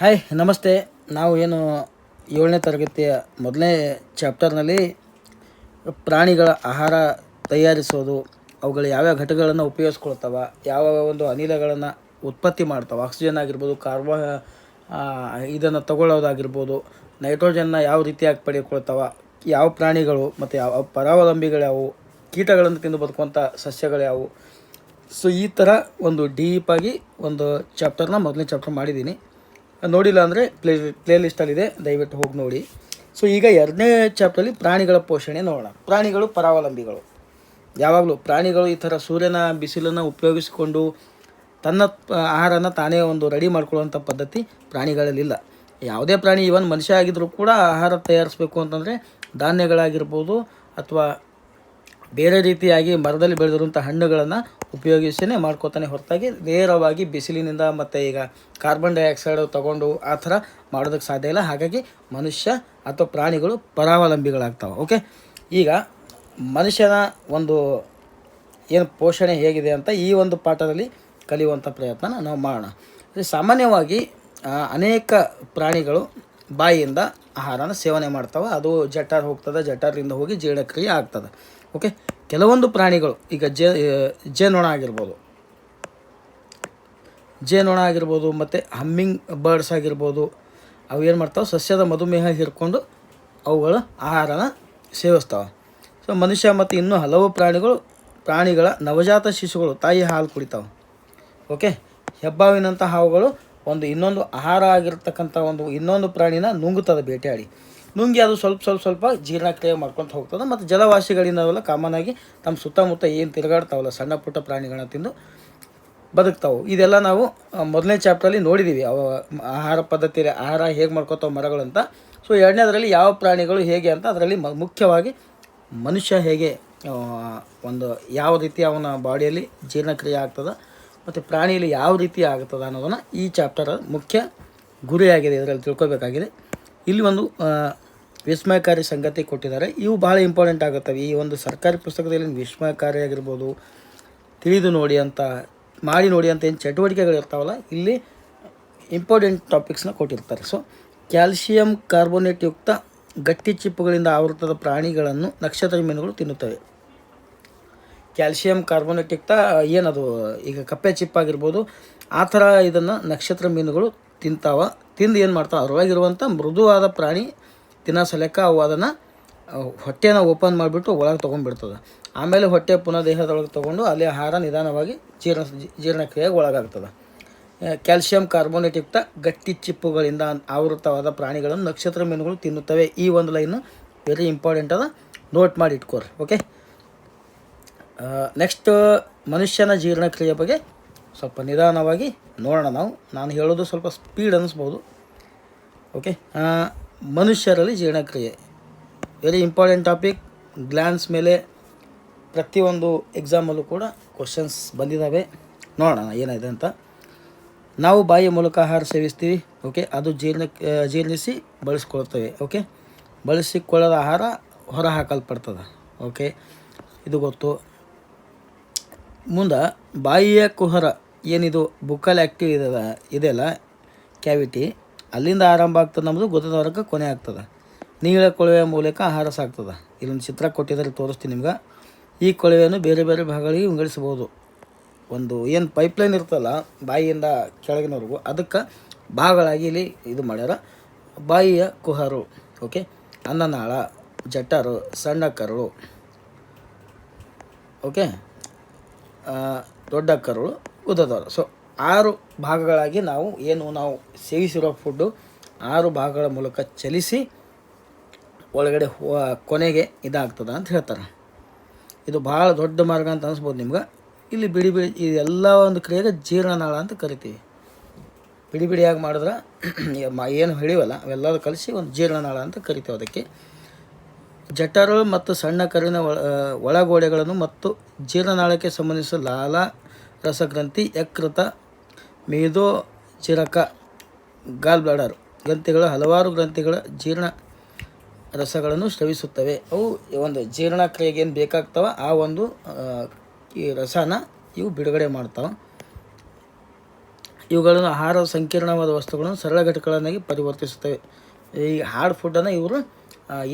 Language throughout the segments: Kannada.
ಹಾಯ್ ನಮಸ್ತೆ. ನಾವು ಏನು 7ನೇ ತರಗತಿಯ ಮೊದಲನೇ ಚಾಪ್ಟರ್ನಲ್ಲಿ ಪ್ರಾಣಿಗಳ ಆಹಾರ ತಯಾರಿಸೋದು, ಅವುಗಳು ಯಾವ್ಯಾವ ಘಟಕಗಳನ್ನು ಉಪಯೋಗಿಸ್ಕೊಳ್ತಾವ, ಯಾವ ಒಂದು ಅನಿಲಗಳನ್ನು ಉತ್ಪತ್ತಿ ಮಾಡ್ತಾವೆ, ಆಕ್ಸಿಜನ್ ಆಗಿರ್ಬೋದು, ಇದನ್ನು ತಗೊಳ್ಳೋದಾಗಿರ್ಬೋದು, ನೈಟ್ರೋಜನ್ನ ಯಾವ ರೀತಿಯಾಗಿ ಪಡೆದುಕೊಳ್ತಾವ, ಯಾವ ಪ್ರಾಣಿಗಳು ಮತ್ತು ಯಾವ ಪರಾವಲಂಬಿಗಳು ಯಾವುವು, ಕೀಟಗಳನ್ನು ತಿಂದು ಬದುಕುವಂಥ ಸಸ್ಯಗಳು ಯಾವುವು. ಸೊ ಈ ಥರ ಒಂದು ಡೀಪಾಗಿ ಒಂದು ಚಾಪ್ಟರ್ನ ಮೊದಲನೇ ಚಾಪ್ಟರ್ ಮಾಡಿದ್ದೀನಿ. ನೋಡಿಲ್ಲ ಅಂದರೆ ಪ್ಲೇ ಲಿಸ್ಟಲ್ಲಿದೆ, ದಯವಿಟ್ಟು ಹೋಗಿ ನೋಡಿ. ಸೊ ಈಗ 2ನೇ ಚಾಪ್ಟರಲ್ಲಿ ಪ್ರಾಣಿಗಳ ಪೋಷಣೆ ನೋಡೋಣ. ಪ್ರಾಣಿಗಳು ಪರಾವಲಂಬಿಗಳು. ಯಾವಾಗಲೂ ಪ್ರಾಣಿಗಳು ಈ ಥರ ಸೂರ್ಯನ ಬಿಸಿಲನ್ನು ಉಪಯೋಗಿಸಿಕೊಂಡು ತನ್ನ ಆಹಾರನ ತಾನೇ ಒಂದು ರೆಡಿ ಮಾಡ್ಕೊಳ್ಳುವಂಥ ಪದ್ಧತಿ ಪ್ರಾಣಿಗಳಲ್ಲಿಲ್ಲ. ಯಾವುದೇ ಪ್ರಾಣಿ, ಈವನ್ ಮನುಷ್ಯ ಆಗಿದ್ದರೂ ಕೂಡ ಆಹಾರ ತಯಾರಿಸಬೇಕು ಅಂತಂದರೆ ಧಾನ್ಯಗಳಾಗಿರ್ಬೋದು ಅಥವಾ ಬೇರೆ ರೀತಿಯಾಗಿ ಮರದಲ್ಲಿ ಬೆಳೆದಿರುವಂಥ ಹಣ್ಣುಗಳನ್ನು ಉಪಯೋಗಿಸಿಯೇ ಮಾಡ್ಕೋತಾನೆ ಹೊರತಾಗಿ ನೇರವಾಗಿ ಬಿಸಿಲಿನಿಂದ ಮತ್ತು ಈಗ ಕಾರ್ಬನ್ ಡೈಆಕ್ಸೈಡ್ ತಗೊಂಡು ಆ ಥರ ಮಾಡೋದಕ್ಕೆ ಸಾಧ್ಯ ಇಲ್ಲ. ಹಾಗಾಗಿ ಮನುಷ್ಯ ಅಥವಾ ಪ್ರಾಣಿಗಳು ಪರಾವಲಂಬಿಗಳಾಗ್ತವೆ. ಓಕೆ, ಈಗ ಮನುಷ್ಯನ ಒಂದು ಏನು ಪೋಷಣೆ ಹೇಗಿದೆ ಅಂತ ಈ ಒಂದು ಪಾಠದಲ್ಲಿ ಕಲಿಯುವಂಥ ಪ್ರಯತ್ನ ನಾವು ಮಾಡೋಣ. ಸಾಮಾನ್ಯವಾಗಿ ಅನೇಕ ಪ್ರಾಣಿಗಳು ಬಾಯಿಯಿಂದ ಆಹಾರನ ಸೇವನೆ ಮಾಡ್ತವೆ. ಅದು ಜಠರ ಹೋಗ್ತದೆ, ಜಠರದಿಂದ ಹೋಗಿ ಜೀರ್ಣಕ್ರಿಯೆ ಆಗ್ತದೆ. ಓಕೆ, ಕೆಲವೊಂದು ಪ್ರಾಣಿಗಳು ಈಗ ಜೇನೊಣ ಆಗಿರ್ಬೋದು ಮತ್ತು ಹಮ್ಮಿಂಗ್ ಬರ್ಡ್ಸ್ ಆಗಿರ್ಬೋದು, ಅವು ಏನು ಮಾಡ್ತಾವೆ, ಸಸ್ಯದ ಮಧುಮೇಹ ಹೀರ್ಕೊಂಡು ಅವುಗಳ ಆಹಾರನ ಸೇವಿಸ್ತಾವೆ. ಸೊ ಮನುಷ್ಯ ಮತ್ತು ಇನ್ನೂ ಹಲವು ಪ್ರಾಣಿಗಳ ನವಜಾತ ಶಿಶುಗಳು ತಾಯಿ ಹಾಲು ಕುಡಿತಾವೆ. ಓಕೆ, ಹೆಬ್ಬಾವಿನಂಥ ಹಾವುಗಳು ಇನ್ನೊಂದು ಆಹಾರ ಆಗಿರ್ತಕ್ಕಂಥ ಇನ್ನೊಂದು ಪ್ರಾಣಿನ ನುಂಗುತ್ತದೆ, ಬೇಟೆಯಾಡಿ ನುಂಗಿ ಅದು ಸ್ವಲ್ಪ ಜೀರ್ಣಕ್ರಿಯೆ ಮಾಡ್ಕೊತ ಹೋಗ್ತದೆ. ಮತ್ತು ಜಲವಾಸಿಗಳಿಂದವೆಲ್ಲ ಕಾಮನ್ ಆಗಿ ತಮ್ಮ ಸುತ್ತಮುತ್ತ ಏನು ತಿರುಗಾಡ್ತಾವಲ್ಲ ಸಣ್ಣ ಪುಟ್ಟ ಪ್ರಾಣಿಗಳನ್ನ ತಿಂದು ಬದುಕ್ತಾವೆ. ಇದೆಲ್ಲ ನಾವು ಮೊದಲನೇ ಚಾಪ್ಟ್ರಲ್ಲಿ ನೋಡಿದ್ದೀವಿ, ಅವ ಆಹಾರ ಪದ್ಧತಿಯಲ್ಲಿ ಆಹಾರ ಹೇಗೆ ಮಾಡ್ಕೊತಾವೆ ಮರಗಳು ಅಂತ. ಸೊ 2ನೇದರಲ್ಲಿ ಯಾವ ಪ್ರಾಣಿಗಳು ಹೇಗೆ ಅಂತ, ಅದರಲ್ಲಿ ಮುಖ್ಯವಾಗಿ ಮನುಷ್ಯ ಹೇಗೆ ಯಾವ ರೀತಿ ಅವನ ಬಾಡಿಯಲ್ಲಿ ಜೀರ್ಣಕ್ರಿಯೆ ಆಗ್ತದೆ ಮತ್ತು ಪ್ರಾಣಿಯಲ್ಲಿ ಯಾವ ರೀತಿ ಆಗ್ತದೆ ಅನ್ನೋದನ್ನು ಈ ಚಾಪ್ಟರ್ ಮುಖ್ಯ ಗುರಿಯಾಗಿದೆ, ಇದರಲ್ಲಿ ತಿಳ್ಕೊಬೇಕಾಗಿದೆ. ಇಲ್ಲಿ ಒಂದು ವಿಸ್ಮಯಕಾರಿ ಸಂಗತಿ ಕೊಟ್ಟಿದ್ದಾರೆ. ಇವು ಭಾಳ ಇಂಪಾರ್ಟೆಂಟ್ ಆಗುತ್ತವೆ. ಈ ಒಂದು ಸರ್ಕಾರಿ ಪುಸ್ತಕದಲ್ಲಿ ವಿಸ್ಮಯಕಾರಿ ಆಗಿರ್ಬೋದು, ತಿಳಿದು ನೋಡಿ ಅಂತ, ಮಾಡಿ ನೋಡಿ ಅಂತ ಏನು ಚಟುವಟಿಕೆಗಳು ಇರ್ತಾವಲ್ಲ, ಇಲ್ಲಿ ಇಂಪಾರ್ಟೆಂಟ್ ಟಾಪಿಕ್ಸ್ನ ಕೊಟ್ಟಿರ್ತಾರೆ. ಸೊ ಕ್ಯಾಲ್ಸಿಯಂ ಕಾರ್ಬೋನೇಟ್ ಯುಕ್ತ ಗಟ್ಟಿ ಚಿಪ್ಪುಗಳಿಂದ ಆವೃತದ ಪ್ರಾಣಿಗಳನ್ನು ನಕ್ಷತ್ರ ಮೀನುಗಳು ತಿನ್ನುತ್ತವೆ. ಕ್ಯಾಲ್ಸಿಯಂ ಕಾರ್ಬೋನೇಟ್ ಯುಕ್ತ ಏನದು, ಈಗ ಕಪ್ಪೆ ಚಿಪ್ಪಾಗಿರ್ಬೋದು, ಆ ಥರ ಇದನ್ನು ನಕ್ಷತ್ರ ಮೀನುಗಳು ತಿಂದು ಏನು ಮಾಡ್ತಾವೆ, ಅದರೊಳಗಿರುವಂಥ ಮೃದುವಾದ ಪ್ರಾಣಿ ತಿನ್ನೋ ಸಲಕ್ಕ ಅವು ಅದನ್ನು ಹೊಟ್ಟೆನ ಓಪನ್ ಮಾಡಿಬಿಟ್ಟು ಒಳಗೆ ತೊಗೊಂಡ್ಬಿಡ್ತದೆ. ಆಮೇಲೆ ಹೊಟ್ಟೆ ಪುನಃ ದೇಹದೊಳಗೆ ತೊಗೊಂಡು ಅಲ್ಲಿ ಆಹಾರ ನಿಧಾನವಾಗಿ ಜೀರ್ಣಕ್ರಿಯೆಗೆ ಒಳಗಾಗ್ತದೆ. ಕ್ಯಾಲ್ಸಿಯಂ ಕಾರ್ಬೋನೇಟ್ ಯುಕ್ತ ಗಟ್ಟಿ ಚಿಪ್ಪುಗಳಿಂದ ಆವೃತವಾದ ಪ್ರಾಣಿಗಳನ್ನು ನಕ್ಷತ್ರ ಮೀನುಗಳು ತಿನ್ನುತ್ತವೆ. ಈ ಒಂದು ಲೈನು ವೆರಿ ಇಂಪಾರ್ಟೆಂಟ್ ಅದ, ನೋಟ್ ಮಾಡಿ ಇಟ್ಕೋರಿ. ಓಕೆ, ನೆಕ್ಸ್ಟ್ ಮನುಷ್ಯನ ಜೀರ್ಣಕ್ರಿಯೆ ಬಗ್ಗೆ ಸ್ವಲ್ಪ ನಿಧಾನವಾಗಿ ನೋಡೋಣ. ನಾನು ಹೇಳೋದು ಸ್ವಲ್ಪ ಸ್ಪೀಡ್ ಅನ್ನಿಸ್ಬೋದು. ಓಕೆ, ಮನುಷ್ಯರಲ್ಲಿ ಜೀರ್ಣಕ್ರಿಯೆ ವೆರಿ ಇಂಪಾರ್ಟೆಂಟ್ ಟಾಪಿಕ್. ಗ್ಲ್ಯಾನ್ಸ್ ಮೇಲೆ ಪ್ರತಿಯೊಂದು ಎಕ್ಸಾಮಲ್ಲೂ ಕೂಡ ಕ್ವಶನ್ಸ್ ಬಂದಿದ್ದಾವೆ. ನೋಡೋಣ ಏನಿದೆ ಅಂತ. ನಾವು ಬಾಯಿಯ ಮೂಲಕ ಆಹಾರ ಸೇವಿಸ್ತೀವಿ. ಓಕೆ, ಅದು ಜೀರ್ಣಿಸಿ ಬಳಸ್ಕೊಳ್ತೇವೆ. ಓಕೆ, ಬಳಸಿಕೊಳ್ಳದ ಆಹಾರ ಹೊರ ಹಾಕಲ್ಪಡ್ತದೆ. ಓಕೆ, ಇದು ಗೊತ್ತು. ಮುಂದೆ ಬಾಯಿಯ ಕುಹರ ಏನಿದು ಬುಕ್ಕಲ್ ಆ್ಯಕ್ಟಿವ್ ಇದೆಯಲ್ಲ, ಕ್ಯಾವಿಟಿ, ಅಲ್ಲಿಂದ ಆರಂಭ ಆಗ್ತದೆ ನಮ್ಮದು, ಗುದದ್ವಾರಕ್ಕೆ ಕೊನೆ ಆಗ್ತದೆ. ನೀಳ ಕೊಳವೆಯ ಮೂಲಕ ಆಹಾರ ಸಾಗ್ತದೆ. ಇಲ್ಲೊಂದು ಚಿತ್ರ ಕೊಟ್ಟಿದ್ದಾರೆ, ತೋರಿಸ್ತೀನಿ ನಿಮ್ಗೆ. ಈ ಕೊಳವೆಯನ್ನು ಬೇರೆ ಬೇರೆ ಭಾಗಗಳಿಗೆ ವಿಂಗಡಿಸ್ಬೋದು. ಒಂದು ಏನು ಪೈಪ್ಲೈನ್ ಇರ್ತಲ್ಲ ಬಾಯಿಯಿಂದ ಕೆಳಗಿನವರೆಗೂ, ಅದಕ್ಕೆ ಭಾಗಗಳಾಗಿ ಇಲ್ಲಿ ಇದು ಮಾಡ್ಯಾರ. ಬಾಯಿಯ ಕುಹರು, ಓಕೆ, ಅನ್ನನಾಳ, ಜಠರು, ಸಣ್ಣ ಕರುಳು, ಓಕೆ, ದೊಡ್ಡ ಕರುಳು, ಗುದದ್ವಾರ. ಸೊ 6 ಭಾಗಗಳಾಗಿ ನಾವು ಸೇವಿಸಿರೋ ಫುಡ್ಡು 6 ಭಾಗಗಳ ಮೂಲಕ ಚಲಿಸಿ ಒಳಗಡೆ ಕೊನೆಗೆ ಇದಾಗ್ತದೆ ಅಂತ ಹೇಳ್ತಾರೆ. ಇದು ಭಾಳ ದೊಡ್ಡ ಮಾರ್ಗ ಅಂತ ಅನಿಸ್ಬೋದು ನಿಮ್ಗೆ. ಇಲ್ಲಿ ಬಿಡಿ ಇದೆಲ್ಲ ಒಂದು ಕ್ರಿಯೆಗೆ ಜೀರ್ಣನಾಳ ಅಂತ ಕರಿತೀವಿ. ಬಿಡಿಯಾಗಿ ಮಾಡಿದ್ರೆ ಏನು ಹಿಡಿವಲ್ಲ ಅವೆಲ್ಲರೂ ಕಲಿಸಿ ಒಂದು ಜೀರ್ಣನಾಳ ಅಂತ ಕರಿತೀವಿ. ಅದಕ್ಕೆ ಜಠರು ಮತ್ತು ಸಣ್ಣ ಕರುವಿನ ಒಳಗೋಡೆಗಳನ್ನು ಮತ್ತು ಜೀರ್ಣನಾಳಕ್ಕೆ ಸಂಬಂಧಿಸಿದ ಲಾಲ ರಸಗ್ರಂಥಿ, ಯಕೃತ, ಮೇದೋಚಿರಕ, ಗಾಲ್ ಬ್ಲಾಡರ್ ಗ್ರಂಥಿಗಳು ಹಲವಾರು ಗ್ರಂಥಿಗಳ ಜೀರ್ಣ ರಸಗಳನ್ನು ಸ್ರವಿಸುತ್ತವೆ. ಅವು ಒಂದು ಜೀರ್ಣಕ್ರಿಯೆಗೆ ಏನು ಬೇಕಾಗ್ತವೆ ಆ ಒಂದು ಈ ರಸನ ಇವು ಬಿಡುಗಡೆ ಮಾಡ್ತಾವೆ. ಇವುಗಳನ್ನು ಆಹಾರ ಸಂಕೀರ್ಣವಾದ ವಸ್ತುಗಳನ್ನು ಸರಳ ಘಟಕಗಳನ್ನಾಗಿ ಪರಿವರ್ತಿಸುತ್ತವೆ. ಈ ಹಾರ್ಡ್ ಫುಡ್ಡನ್ನು ಇವರು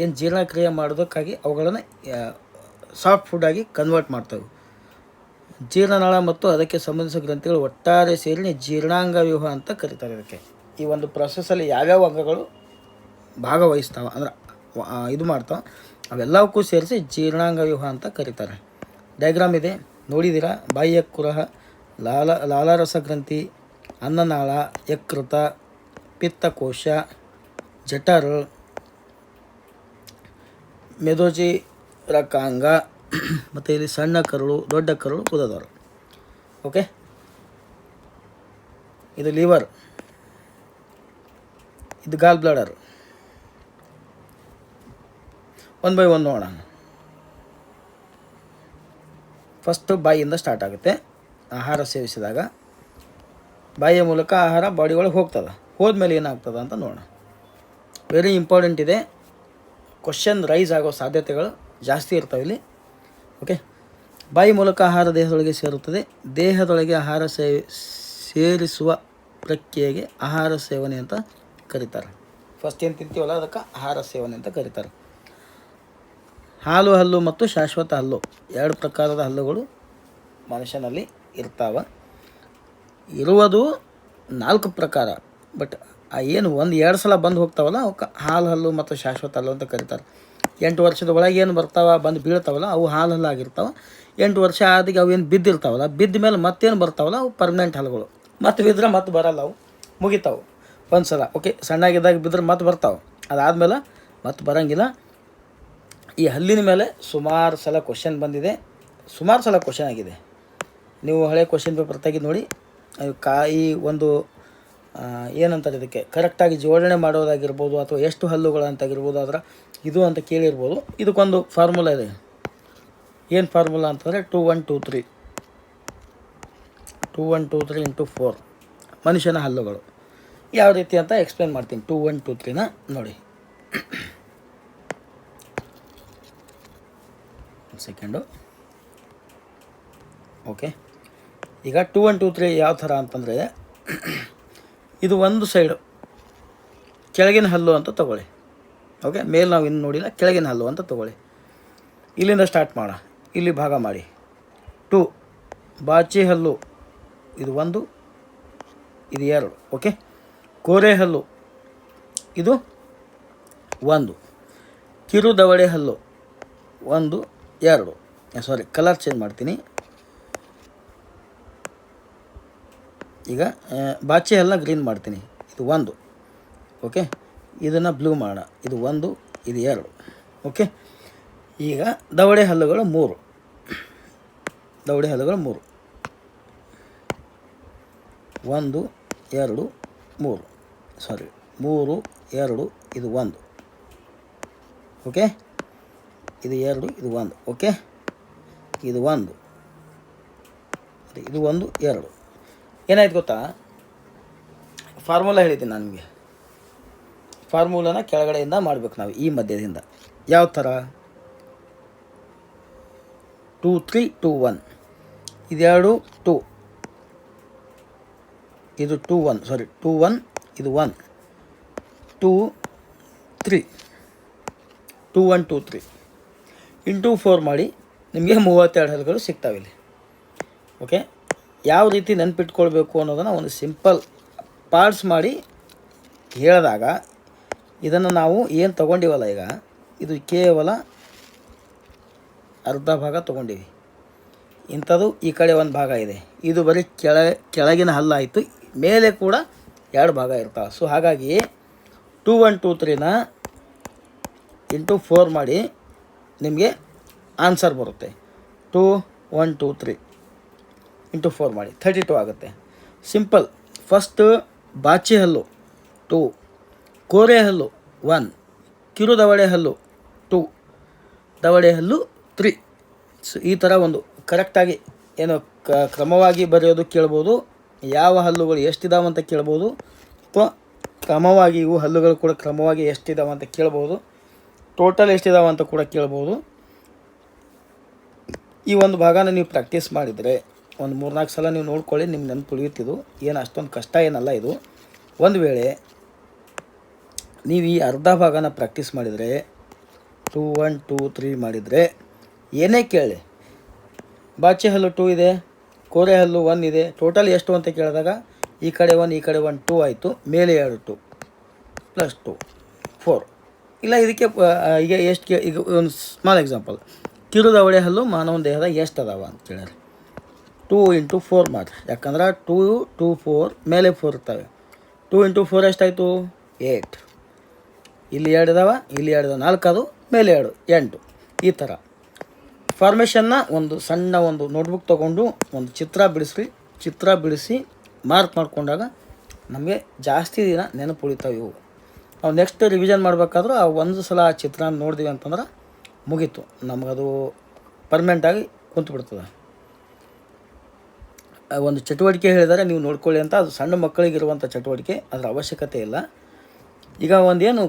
ಏನು ಜೀರ್ಣಕ್ರಿಯೆ ಮಾಡೋದಕ್ಕಾಗಿ ಅವುಗಳನ್ನು ಸಾಫ್ಟ್ ಫುಡ್ಡಾಗಿ ಕನ್ವರ್ಟ್ ಮಾಡ್ತವೆ. ಜೀರ್ಣನಾಳ ಮತ್ತು ಅದಕ್ಕೆ ಸಂಬಂಧಿಸಿದ ಗ್ರಂಥಿಗಳು ಒಟ್ಟಾರೆ ಸೇರಿ ಜೀರ್ಣಾಂಗ ವ್ಯೂಹ ಅಂತ ಕರೀತಾರೆ. ಇದಕ್ಕೆ ಈ ಒಂದು ಪ್ರೊಸೆಸ್ಸಲ್ಲಿ ಯಾವ್ಯಾವ ಅಂಗಗಳು ಭಾಗವಹಿಸ್ತಾವೆ ಅಂದ್ರೆ ಇದು ಮಾಡ್ತಾವೆ ಅವೆಲ್ಲವಕ್ಕೂ ಸೇರಿಸಿ ಜೀರ್ಣಾಂಗ ವ್ಯೂಹ ಅಂತ ಕರೀತಾರೆ. ಡಯಾಗ್ರಾಮ್ ಇದೆ ನೋಡಿದ್ದೀರಾ. ಬಾಹ್ಯ ಕುರಹ, ಲಾಲಾರಸ ಗ್ರಂಥಿ, ಅನ್ನನಾಳ, ಯಕೃತ, ಪಿತ್ತಕೋಶ, ಜಠರ, ಮೇದೋಜೀರಕಾಂಗ ಮತ್ತು ಇಲ್ಲಿ ಸಣ್ಣ ಕರುಳು, ದೊಡ್ಡ ಕರುಳು, ಗುದದ್ವಾರ. ಓಕೆ, ಇದು ಲಿವರ್, ಇದು ಗಾಲ್ ಬ್ಲಾಡರ್. ಒನ್ ಬೈ ಒನ್ ನೋಡೋಣ. ಫಸ್ಟು ಬಾಯಿಯಿಂದ ಸ್ಟಾರ್ಟ್ ಆಗುತ್ತೆ. ಆಹಾರ ಸೇವಿಸಿದಾಗ ಬಾಯಿಯ ಮೂಲಕ ಆಹಾರ ಬಾಡಿ ಒಳಗೆ ಹೋಗ್ತದೆ. ಹೋದ್ಮೇಲೆ ಏನಾಗ್ತದೆ ಅಂತ ನೋಡೋಣ. ವೆರಿ ಇಂಪಾರ್ಟೆಂಟ್ ಇದೆ. ಕ್ವಶನ್ ರೈಸ್ ಆಗೋ ಸಾಧ್ಯತೆಗಳು ಜಾಸ್ತಿ ಇರ್ತವೆ ಇಲ್ಲಿ. ಓಕೆ, ಬಾಯಿ ಮೂಲಕ ಆಹಾರ ದೇಹದೊಳಗೆ ಸೇರುತ್ತದೆ. ದೇಹದೊಳಗೆ ಆಹಾರ ಸೇರಿಸುವ ಪ್ರಕ್ರಿಯೆಗೆ ಆಹಾರ ಸೇವನೆ ಅಂತ ಕರೀತಾರೆ. ಫಸ್ಟ್ ಏನು ತಿಂತೀವಲ್ಲ ಅದಕ್ಕೆ ಆಹಾರ ಸೇವನೆ ಅಂತ ಕರೀತಾರೆ. ಹಾಲು ಹಲ್ಲು ಮತ್ತು ಶಾಶ್ವತ ಹಲ್ಲು, ಎರಡು ಪ್ರಕಾರದ ಹಲ್ಲುಗಳು ಮನುಷ್ಯನಲ್ಲಿ ಇರ್ತಾವೆ. ಇರುವುದು 4 ಪ್ರಕಾರ. ಬಟ್ ಏನು 1-2 ಸಲ ಬಂದು ಹೋಗ್ತಾವಲ್ಲ ಅವಕ್ಕೆ ಹಾಲು ಹಲ್ಲು ಮತ್ತು ಶಾಶ್ವತ ಹಲ್ಲು ಅಂತ ಕರೀತಾರೆ. 8 ವರ್ಷದ ಒಳಗೆ ಏನು ಬರ್ತಾವೆ ಬಂದು ಬೀಳ್ತಾವಲ್ಲ ಅವು ಹಾಲು ಹಲ್ಲು ಆಗಿರ್ತಾವೆ. 8 ವರ್ಷ ಆದಿಗೆ ಅವು ಏನು ಬಿದ್ದಿರ್ತಾವಲ್ಲ, ಬಿದ್ದ ಮೇಲೆ ಮತ್ತೇನು ಬರ್ತಾವಲ್ಲ ಅವು ಪರ್ಮನೆಂಟ್ ಹಲ್ಲುಗಳು. ಮತ್ತೆ ಬಿದ್ದರೆ ಮತ್ತೆ ಬರಲ್ಲ, ಅವು ಮುಗಿತಾವೆ ಒಂದು ಸಲ. ಓಕೆ, ಸಣ್ಣಾಗಿದ್ದಾಗ ಬಿದ್ದರೆ ಮತ್ತೆ ಬರ್ತಾವೆ, ಅದಾದಮೇಲೆ ಮತ್ತೆ ಬರೋಂಗಿಲ್ಲ. ಈ ಹಲ್ಲಿನ ಮೇಲೆ ಸುಮಾರು ಸಲ ಕ್ವಶನ್ ಬಂದಿದೆ, ಸುಮಾರು ಸಲ ಕ್ವಶನ್ ಆಗಿದೆ. ನೀವು ಹಳೆ ಕ್ವಶನ್ ಪೇಪರ್ ತೆಗೆದು ನೋಡಿ. ಈ ಒಂದು ಏನಂತಾರೆ ಇದಕ್ಕೆ ಕರೆಕ್ಟಾಗಿ ಜೋಡಣೆ ಮಾಡೋದಾಗಿರ್ಬೋದು ಅಥವಾ ಎಷ್ಟು ಹಲ್ಲುಗಳು ಅಂತಾಗಿರ್ಬೋದು ಅದರ ಇದು ಅಂತ ಕೇಳಿರ್ಬೋದು. ಇದಕ್ಕೊಂದು ಫಾರ್ಮುಲಾ ಇದೆ. ಏನು ಫಾರ್ಮುಲಾ ಅಂತಂದರೆ 2 1 2 3 2 1 2 3 ಇಂಟು 4 ಮನುಷ್ಯನ ಹಲ್ಲುಗಳು. ಯಾವ ರೀತಿ ಅಂತ ಎಕ್ಸ್ಪ್ಲೇನ್ ಮಾಡ್ತೀನಿ. 2 1 2 3ನ ನೋಡಿ. ಸೆಕೆಂಡು. ಓಕೆ, ಈಗ 2 1 2 3 ಯಾವ ಥರ ಅಂತಂದರೆ ಇದು ಒಂದು ಸೈಡು ಕೆಳಗಿನ ಹಲ್ಲು ಅಂತ ತೊಗೊಳ್ಳಿ. ಓಕೆ, ಮೇಲೆ ನಾವು ಇನ್ನು ನೋಡಿಲ್ಲ, ಕೆಳಗಿನ ಹಲ್ಲು ಅಂತ ತೊಗೊಳ್ಳಿ. ಇಲ್ಲಿಂದ ಸ್ಟಾರ್ಟ್ ಮಾಡ, ಇಲ್ಲಿ ಭಾಗ ಮಾಡಿ. 2 ಬಾಚಿ ಹಲ್ಲು, ಇದು 1, ಇದು 2. ಓಕೆ, ಕೋರೆ ಹಲ್ಲು ಇದು 1, ಕಿರು ದವಡೆ ಹಲ್ಲು 1 2. ಸಾರಿ, ಕಲರ್ ಚೇಂಜ್ ಮಾಡ್ತೀನಿ. ಈಗ ಬಾಚಿ ಹಲ್ಲನ್ನ ಗ್ರೀನ್ ಮಾಡ್ತೀನಿ. ಇದು 1. ಓಕೆ, ಇದನ್ನು ಬ್ಲೂ ಮಾಡೋಣ. ಇದು 1, ಇದು 2. ಓಕೆ, ಈಗ ದವಡೆ ಹಲ್ಲುಗಳು 3. ದವಡೆ ಹಲ್ಲುಗಳು 3, 1 2 3. ಸಾರಿ, 3 2, ಇದು 1. ಓಕೆ, ಇದು 2, ಇದು 1. ಓಕೆ, ಇದು 1, ಇದು 1 2. ಏನಾಯ್ತು ಗೊತ್ತಾ? ಫಾರ್ಮುಲಾ ಹೇಳಿದ್ದೀನಿ ನಾನು ನಿಮಗೆ. ಫಾರ್ಮುಲಾನ ಕೆಳಗಡೆಯಿಂದ ಮಾಡಬೇಕು ನಾವು, ಈ ಮಧ್ಯದಿಂದ. ಯಾವ ಥರ? 2 3 2 1. ಇದೆರಡು 2, ಇದು 2 1. ಸಾರಿ, 2 1, ಇದು 1 2 3. 2 1 2 3 ಇಂಟು 4 ಮಾಡಿ ನಿಮಗೆ 32 ಹಲ್ಲುಗಳು ಸಿಗ್ತಾವೆ ಇಲ್ಲಿ. ಓಕೆ, ಯಾವ ರೀತಿ ನೆನ್ಪಿಟ್ಕೊಳ್ಬೇಕು ಅನ್ನೋದನ್ನು ಒಂದು ಸಿಂಪಲ್ ಪಾರ್ಟ್ಸ್ ಮಾಡಿ ಹೇಳಿದಾಗ, ಇದನ್ನು ನಾವು ಏನು ತೊಗೊಂಡಿವಲ್ಲ ಈಗ, ಇದು ಕೇವಲ ಅರ್ಧ ಭಾಗ ತೊಗೊಂಡಿವಿ. ಇಂಥದ್ದು ಈ ಕಡೆ ಒಂದು ಭಾಗ ಇದೆ, ಇದು ಬರೀ ಕೆಳಗಿನ ಹಲ್ಲಾಯಿತು. ಮೇಲೆ ಕೂಡ 2 ಭಾಗ ಇರ್ತಾವೆ. ಸೊ ಹಾಗಾಗಿ 2 1 2 3ನ ಇಂಟು 4 ಮಾಡಿ ನಿಮಗೆ ಆನ್ಸರ್ ಬರುತ್ತೆ. 2 1 2 3 ಇಂಟು 4 ಮಾಡಿ 32 ಆಗುತ್ತೆ. ಸಿಂಪಲ್. ಫಸ್ಟ್ ಬಾಚಿ ಹಲ್ಲು 2, ಕೋರೆ ಹಲ್ಲು 1, ಕಿರು ದವಡೆ ಹಲ್ಲು 2, ದವಡೆ ಹಲ್ಲು 3. ಸೊ ಈ ಥರ ಒಂದು ಕರೆಕ್ಟಾಗಿ ಏನು ಕ್ರಮವಾಗಿ ಬರೆಯೋದು ಕೇಳ್ಬೋದು. ಯಾವ ಹಲ್ಲುಗಳು ಎಷ್ಟಿದಾವೆ ಅಂತ ಕೇಳ್ಬೋದು, ಅಥವಾ ಕ್ರಮವಾಗಿ ಇವು ಹಲ್ಲುಗಳು ಕೂಡ ಕ್ರಮವಾಗಿ ಎಷ್ಟಿದಾವೆ ಅಂತ ಕೇಳ್ಬೋದು, ಟೋಟಲ್ ಎಷ್ಟಿದಾವೆ ಅಂತ ಕೂಡ ಕೇಳ್ಬೋದು. ಈ ಒಂದು ಭಾಗನ ನೀವು ಪ್ರಾಕ್ಟೀಸ್ ಮಾಡಿದರೆ ಒಂದು 3-4 ಸಲ ನೀವು ನೋಡ್ಕೊಳ್ಳಿ, ನಿಮ್ಗೆ ನೆನಪು ಉಳಿಯುತ್ತಿದ್ದು. ಏನು ಅಷ್ಟೊಂದು ಕಷ್ಟ ಏನಲ್ಲ ಇದು. ಒಂದು ವೇಳೆ ನೀವು ಈ ಅರ್ಧ ಭಾಗನ ಪ್ರಾಕ್ಟೀಸ್ ಮಾಡಿದರೆ 2 1 2 3 ಮಾಡಿದರೆ ಏನೇ ಕೇಳಿ, ಬಾಚೆ ಹಲ್ಲು 2 ಇದೆ, ಕೋರೆ ಹಲ್ಲು 1 ಇದೆ, ಟೋಟಲ್ ಎಷ್ಟು ಅಂತ ಕೇಳಿದಾಗ ಈ ಕಡೆ 1 ಈ ಕಡೆ 1 2 ಆಯಿತು, ಮೇಲೆ 2 2 + 2 4. ಇಲ್ಲ ಇದಕ್ಕೆ ಈಗ ಎಷ್ಟು ಈಗ ಒಂದು ಸ್ಮಾಲ್ ಎಕ್ಸಾಂಪಲ್, ಕಿರುದವಳೆ ಹಲ್ಲು ಮಾನವನ ದೇಹದಾಗ ಎಷ್ಟು ಅದಾವ ಅಂತ ಕೇಳ್ಯಾರ. 2 × 4 ಮಾಡಿರಿ. ಯಾಕಂದ್ರೆ 2 2 4 ಮೇಲೆ 4 ಇರ್ತವೆ. 2 × 4 ಎಷ್ಟಾಯಿತು? 8. ಇಲ್ಲಿ 2 ಇದಾವೆ, ಇಲ್ಲಿ 2 ಇದಾವೆ, 4 ಅದು, ಮೇಲೆ 2 8. ಈ ಥರ ಫಾರ್ಮೇಷನ್ನ ಒಂದು ಸಣ್ಣ ಒಂದು ನೋಟ್ಬುಕ್ ತೊಗೊಂಡು ಒಂದು ಚಿತ್ರ ಬಿಡಿಸಿ ಮಾರ್ಕ್ ಮಾಡ್ಕೊಂಡಾಗ ನಮಗೆ ಜಾಸ್ತಿ ದಿನ ನೆನಪು ಉಳಿತಾವೆ ಇವು. ನಾವು ನೆಕ್ಸ್ಟ್ ರಿವಿಷನ್ ಮಾಡಬೇಕಾದ್ರೂ ಆ ಒಂದು ಸಲ ಆ ಚಿತ್ರ ನೋಡಿದ್ವಿ ಅಂತಂದ್ರೆ ಮುಗೀತು, ನಮಗದು ಪರ್ಮನೆಂಟಾಗಿ ಕುಂತುಬಿಡ್ತದೆ. ಒಂದು ಚಟುವಟಿಕೆ ಹೇಳಿದರೆ ನೀವು ನೋಡ್ಕೊಳ್ಳಿ ಅಂತ, ಅದು ಸಣ್ಣ ಮಕ್ಕಳಿಗಿರುವಂಥ ಚಟುವಟಿಕೆ, ಅದರ ಅವಶ್ಯಕತೆ ಇಲ್ಲ. ಈಗ ಒಂದೇನು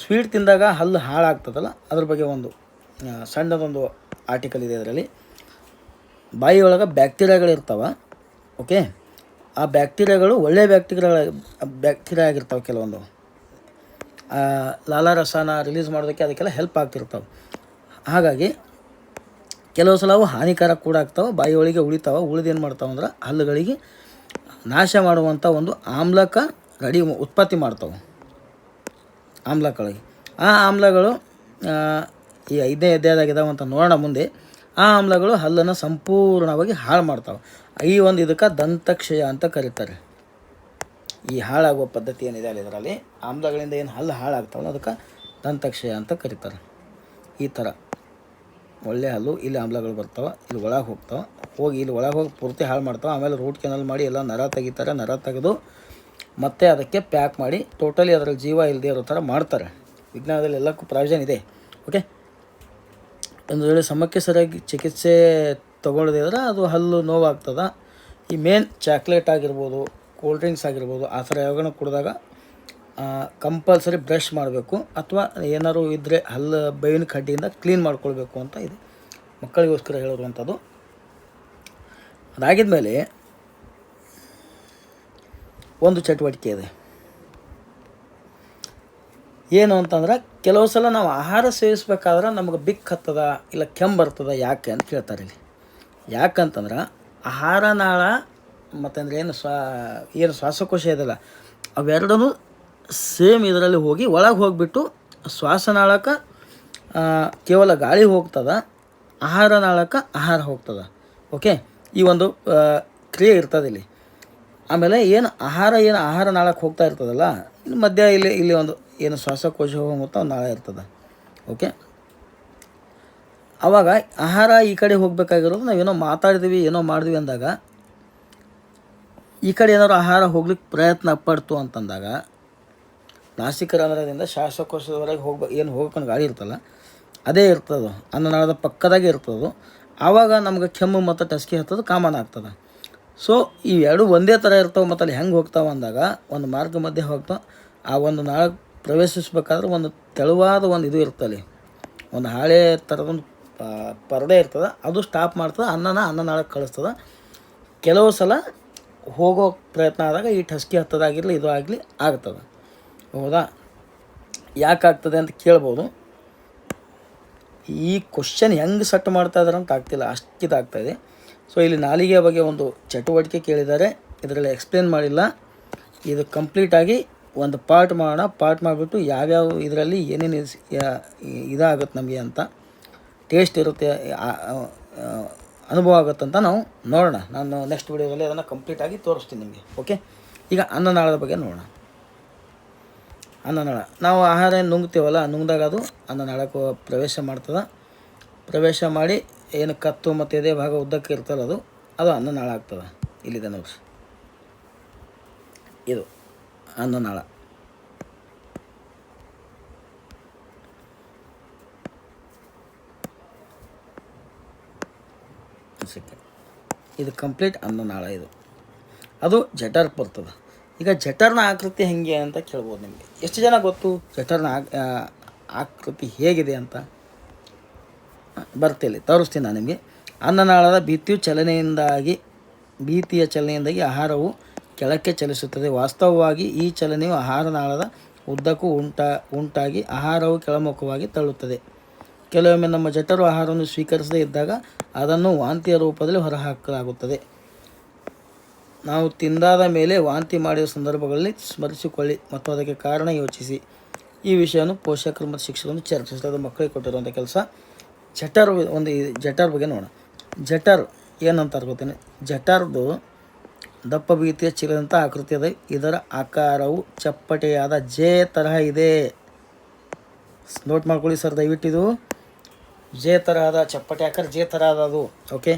ಸ್ವೀಟ್ ತಿಂದಾಗ ಹಲ್ಲು ಹಾಳಾಗ್ತದಲ್ಲ, ಅದ್ರ ಬಗ್ಗೆ ಒಂದು ಸಣ್ಣದೊಂದು ಆರ್ಟಿಕಲ್ ಇದೆ. ಅದರಲ್ಲಿ ಬಾಯಿಯೊಳಗೆ ಬ್ಯಾಕ್ಟೀರಿಯಾಗಳಿರ್ತಾವೆ. ಓಕೆ, ಆ ಬ್ಯಾಕ್ಟೀರಿಯಾಗಳು ಒಳ್ಳೆಯ ಬ್ಯಾಕ್ಟೀರಿಯಾ ಆಗಿರ್ತಾವೆ. ಕೆಲವೊಂದು ಲಾಲಾರಸನ ರಿಲೀಸ್ ಮಾಡೋದಕ್ಕೆ ಅದಕ್ಕೆಲ್ಲ ಹೆಲ್ಪ್ ಆಗ್ತಿರ್ತಾವೆ. ಹಾಗಾಗಿ ಕೆಲವು ಸಲ ಅವು ಹಾನಿಕಾರಕ ಕೂಡ ಆಗ್ತಾವೆ, ಬಾಯಿಯೊಳಗೆ ಉಳಿದೇನು ಮಾಡ್ತಾವೆ ಅಂದ್ರೆ ಹಲ್ಲುಗಳಿಗೆ ನಾಶ ಮಾಡುವಂಥ ಒಂದು ಆಮ್ಲಕ ಉತ್ಪತ್ತಿ ಮಾಡ್ತಾವೆ. ಆಮ್ಲಗಳಿಗೆ ಆ ಆಮ್ಲಗಳು ಈ 5ನೇ ಅಧ್ಯಾಯದಾಗಿದ್ದಾವೆ ಅಂತ ನೋಡೋಣ ಮುಂದೆ. ಆ ಆಮ್ಲಗಳು ಹಲ್ಲನ್ನು ಸಂಪೂರ್ಣವಾಗಿ ಹಾಳು ಮಾಡ್ತಾವೆ. ಈ ಒಂದು ಇದಕ್ಕೆ ದಂತಕ್ಷಯ ಅಂತ ಕರೀತಾರೆ. ಈ ಹಾಳಾಗುವ ಪದ್ಧತಿ ಏನಿದೆ ಅಲ್ಲಿ, ಇದರಲ್ಲಿ ಆಮ್ಲಗಳಿಂದ ಏನು ಹಲ್ಲು ಹಾಳಾಗ್ತಾವಲ್ಲ ಅದಕ್ಕೆ ದಂತಕ್ಷಯ ಅಂತ ಕರೀತಾರೆ. ಈ ಥರ ಒಳ್ಳೆ ಹಲ್ಲು, ಇಲ್ಲಿ ಆಮ್ಲಗಳು ಬರ್ತಾವೆ, ಇಲ್ಲಿ ಒಳಗೆ ಹೋಗಿ ಇಲ್ಲಿ ಒಳಗೆ ಹೋಗಿ ಪೂರ್ತಿ ಹಾಳು ಮಾಡ್ತಾವೆ. ಆಮೇಲೆ ರೂಟ್ ಕೆನಲ್ ಮಾಡಿ ಎಲ್ಲ ನರ ತೆಗಿತಾರೆ. ನರ ತೆಗೆದು ಮತ್ತೆ ಅದಕ್ಕೆ ಪ್ಯಾಕ್ ಮಾಡಿ ಟೋಟಲಿ ಅದರಲ್ಲಿ ಜೀವ ಇಲ್ಲದೆ ಇರೋ ಥರ ಮಾಡ್ತಾರೆ. ವಿಜ್ಞಾನದಲ್ಲಿ ಎಲ್ಲಕ್ಕೂ ಪ್ರಾವಿಷನ್ ಇದೆ. ಓಕೆ, ಒಂದು ವೇಳೆ ಸಮಯಕ್ಕೆ ಸರಿಯಾಗಿ ಚಿಕಿತ್ಸೆ ತೊಗೊಳ್ಳೋದಿದ್ರೆ ಅದು ಹಲ್ಲು ನೋವಾಗ್ತದೆ. ಈ ಮೇನ್ ಚಾಕ್ಲೇಟ್ ಆಗಿರ್ಬೋದು, ಕೋಲ್ಡ್ ಡ್ರಿಂಕ್ಸ್ ಆಗಿರ್ಬೋದು, ಆ ಥರ ಯಾವಾಗಲೂ ಕುಡಿದಾಗ ಕಂಪಲ್ಸರಿ ಬ್ರಷ್ ಮಾಡಬೇಕು, ಅಥವಾ ಏನಾದ್ರು ಇದ್ದರೆ ಹಲ್ಲು ಬೇವಿನ ಕಡ್ಡಿಯಿಂದ ಕ್ಲೀನ್ ಮಾಡ್ಕೊಳ್ಬೇಕು ಅಂತ ಇದೆ, ಮಕ್ಕಳಿಗೋಸ್ಕರ ಹೇಳಿರುವಂಥದ್ದು. ಅದಾಗಿದ ಮೇಲೆ ಒಂದು ಚಟುವಟಿಕೆ ಇದೆ. ಏನು ಅಂತಂದ್ರೆ, ಕೆಲವು ಸಲ ನಾವು ಆಹಾರ ಸೇವಿಸ್ಬೇಕಾದ್ರೆ ನಮಗೆ ಬಿಕ್ ಹತ್ತದ, ಇಲ್ಲ ಕೆಮ್ಮು ಬರ್ತದ, ಯಾಕೆ ಅಂತ ಕೇಳ್ತಾರೆ ಇಲ್ಲಿ. ಯಾಕಂತಂದ್ರೆ ಆಹಾರ ನಾಳ ಮತ್ತಂದ್ರೆ ಏನು ಶ್ವಾಸಕೋಶ ಇದೆಯಲ್ಲ, ಅವೆರಡೂ ಸೇಮ್ ಇದರಲ್ಲಿ ಹೋಗಿ ಒಳಗೆ ಹೋಗಿಬಿಟ್ಟು ಶ್ವಾಸನಾಳಕ್ಕೆ ಕೇವಲ ಗಾಳಿ ಹೋಗ್ತದೆ, ಆಹಾರ ನಾಳಕ್ಕೆ ಆಹಾರ ಹೋಗ್ತದೆ. ಓಕೆ, ಈ ಒಂದು ಕ್ರಿಯೆ ಇರ್ತದೆ ಇಲ್ಲಿ. ಆಮೇಲೆ ಆಹಾರ ನಾಳಕ್ಕೆ ಹೋಗ್ತಾ ಇರ್ತದಲ್ಲ, ಇನ್ನು ಮಧ್ಯ ಇಲ್ಲಿ ಒಂದು ಏನು ಶ್ವಾಸಕೋಶ ಹೋಗುತ್ತಾ ಒಂದು ನಾಳ ಇರ್ತದೆ. ಓಕೆ, ಆವಾಗ ಆಹಾರ ಈ ಕಡೆ ಹೋಗಬೇಕಾಗಿರೋದು, ನಾವೇನೋ ಮಾತಾಡಿದ್ವಿ ಏನೋ ಮಾಡಿದ್ವಿ ಅಂದಾಗ ಈ ಕಡೆ ಏನಾದ್ರು ಆಹಾರ ಹೋಗ್ಲಿಕ್ಕೆ ಪ್ರಯತ್ನ ಪಡ್ತು ಅಂತಂದಾಗ ನಾಸಿಕರಂಧ್ರದಿಂದ ಶ್ವಾಸಕೋಶದವರೆಗೆ ಏನು ಹೋಗ್ಕೊಂಡು ಗಾಳಿ ಇರ್ತಲ್ಲ ಅದೇ ಇರ್ತದೆ, ಅನ್ನನಾಳದ ಪಕ್ಕದಾಗೆ ಇರ್ತದೆ. ಆವಾಗ ನಮ್ಗೆ ಕೆಮ್ಮು ಮತ್ತು ಟಸ್ಕಿ ಹತ್ತೋದು ಕಾಮನ್ ಆಗ್ತದೆ. ಸೊ ಈ ಎರಡು ಒಂದೇ ಥರ ಇರ್ತಾವೆ. ಮತ್ತು ಅಲ್ಲಿ ಹೆಂಗೆ ಹೋಗ್ತಾವೆ ಅಂದಾಗ ಒಂದು ಮಾರ್ಗ ಮಧ್ಯೆ ಹೋಗ್ತಾವೆ. ಆ ಒಂದು ನಾಳ ಪ್ರವೇಶಿಸ್ಬೇಕಾದ್ರೆ ಒಂದು ತೆಳುವಾದ ಒಂದು ಇದು ಇರ್ತಲ್ಲಿ, ಒಂದು ಹಾಳೆ ಥರದೊಂದು ಪರದೆ ಇರ್ತದೆ, ಅದು ಸ್ಟಾಪ್ ಮಾಡ್ತದೆ, ಅನ್ನನಾಳಕ್ಕೆ ಕಳಿಸ್ತದೆ. ಕೆಲವು ಸಲ ಹೋಗೋ ಪ್ರಯತ್ನ ಆದಾಗ ಈ ಟಸ್ಕಿ ಹತ್ತದಾಗಿರಲಿ ಇದು ಆಗಲಿ ಆಗ್ತದೆ. ಹೌದಾ, ಯಾಕೆ ಆಗ್ತದೆ ಅಂತ ಕೇಳ್ಬೋದು. ಈ ಕ್ವಶನ್ ಹೆಂಗೆ ಸೆಟ್ ಮಾಡ್ತಾ ಇದ್ದಾರೆ ಅಂತ ಆಗ್ತಿಲ್ಲ, ಅಷ್ಟು ಇದಾಗ್ತಾಯಿದೆ. ಸೊ ಇಲ್ಲಿ ನಾಲಿಗೆಯ ಬಗ್ಗೆ ಒಂದು ಚಟುವಟಿಕೆ ಕೇಳಿದ್ದಾರೆ, ಇದರಲ್ಲಿ ಎಕ್ಸ್ಪ್ಲೇನ್ ಮಾಡಿಲ್ಲ. ಇದು ಕಂಪ್ಲೀಟಾಗಿ ಒಂದು ಪಾರ್ಟ್ ಮಾಡೋಣ. ಪಾರ್ಟ್ ಮಾಡಿಬಿಟ್ಟು ಯಾವ್ಯಾವ ಇದರಲ್ಲಿ ಏನೇನು ಇದಾಗುತ್ತೆ ನಮಗೆ ಅಂತ, ಟೇಸ್ಟ್ ಇರುತ್ತೆ, ಅನುಭವ ಆಗುತ್ತಂತ ನಾವು ನೋಡೋಣ. ನಾನು ನೆಕ್ಸ್ಟ್ ವಿಡಿಯೋದಲ್ಲಿ ಅದನ್ನು ಕಂಪ್ಲೀಟಾಗಿ ತೋರಿಸ್ತೀನಿ ನಿಮಗೆ. ಓಕೆ, ಈಗ ಅನ್ನನಾಳದ ಬಗ್ಗೆ ನೋಡೋಣ. ಅನ್ನನಾಳ, ನಾವು ಆಹಾರ ಏನು ನುಂಗ್ತೀವಲ್ಲ, ನುಂಗ್ದಾಗ ಅದು ಅನ್ನನಾಳಕ್ಕೆ ಪ್ರವೇಶ ಮಾಡ್ತದೆ. ಪ್ರವೇಶ ಮಾಡಿ ಏನು ಕತ್ತು ಮತ್ತು ಎದೆ ಭಾಗ ಉದ್ದಕ್ಕೆ ಇರ್ತಲ್ಲ, ಅದು ಅನ್ನನಾಳ ಆಗ್ತದೆ. ಇಲ್ಲಿದೆ ನೋಡ್ರಿ, ಇದು ಅನ್ನನಾಳ. ಇದು ಕಂಪ್ಲೀಟ್ ಅನ್ನನಾಳ. ಅದು ಜಠರ್ ಬರ್ತದೆ. ಈಗ ಜಠರ್ನ ಆಕೃತಿ ಹೆಂಗೆ ಅಂತ ಕೇಳ್ಬೋದು ನಿಮಗೆ. ಎಷ್ಟು ಜನ ಗೊತ್ತು ಜಠರ್ನ ಆಕೃತಿ ಹೇಗಿದೆ ಅಂತ? ಬರ್ತಿಲ್ಲಿ ತೋರಿಸ್ತೀನಿ ನಾನು ನಿಮಗೆ. ಅನ್ನನಾಳದ ಭಿತ್ತಿಯು ಚಲನೆಯಿಂದಾಗಿ ಭೀತಿಯ ಚಲನೆಯಿಂದಾಗಿ ಆಹಾರವು ಕೆಳಕ್ಕೆ ಚಲಿಸುತ್ತದೆ. ವಾಸ್ತವವಾಗಿ ಈ ಚಲನೆಯು ಆಹಾರನಾಳದ ಉದ್ದಕ್ಕೂ ಉಂಟಾಗಿ ಆಹಾರವು ಕೆಳಮುಖವಾಗಿ ತಳ್ಳುತ್ತದೆ. ಕೆಲವೊಮ್ಮೆ ನಮ್ಮ ಜಠರು ಆಹಾರವನ್ನು ಸ್ವೀಕರಿಸದೇ ಇದ್ದಾಗ ಅದನ್ನು ವಾಂತಿಯ ರೂಪದಲ್ಲಿ ಹೊರಹಾಕಲಾಗುತ್ತದೆ. ನಾವು ತಿಂದಾದ ಮೇಲೆ ವಾಂತಿ ಮಾಡಿದ ಸಂದರ್ಭಗಳಲ್ಲಿ ಸ್ಮರಿಸಿಕೊಳ್ಳಿ ಮತ್ತು ಅದಕ್ಕೆ ಕಾರಣ ಯೋಚಿಸಿ. ಈ ವಿಷಯವನ್ನು ಪೋಷಕರು ಮತ್ತು ಶಿಕ್ಷಕರನ್ನು ಚರ್ಚಿಸಿದ ಮಕ್ಕಳಿಗೆ ಕೊಟ್ಟಿರುವಂಥ ಕೆಲಸ. ಜಠರ್ ಜಠರ್ ಬಗ್ಗೆ ನೋಡೋಣ. ಜಠರ್ ಏನಂತ ಗೊತ್ತೇನೆ. ಜಠರ್ದು ದಪ್ಪ ಭೀತಿಯ ಚೀಲದಂಥ ಆಕೃತಿ ಇದೆ. ಇದರ ಆಕಾರವು ಚಪ್ಪಟೆಯಾದ ಜೆ ತರಹ ಇದೆ. ನೋಟ್ ಮಾಡ್ಕೊಳ್ಳಿ ಸರ್ ದಯವಿಟ್ಟಿದು. ಜೆ ತರಹದ ಚಪ್ಪಟೆ ಆಕಾರ ಜೆ ತರಹ ಅದು. ಓಕೆ.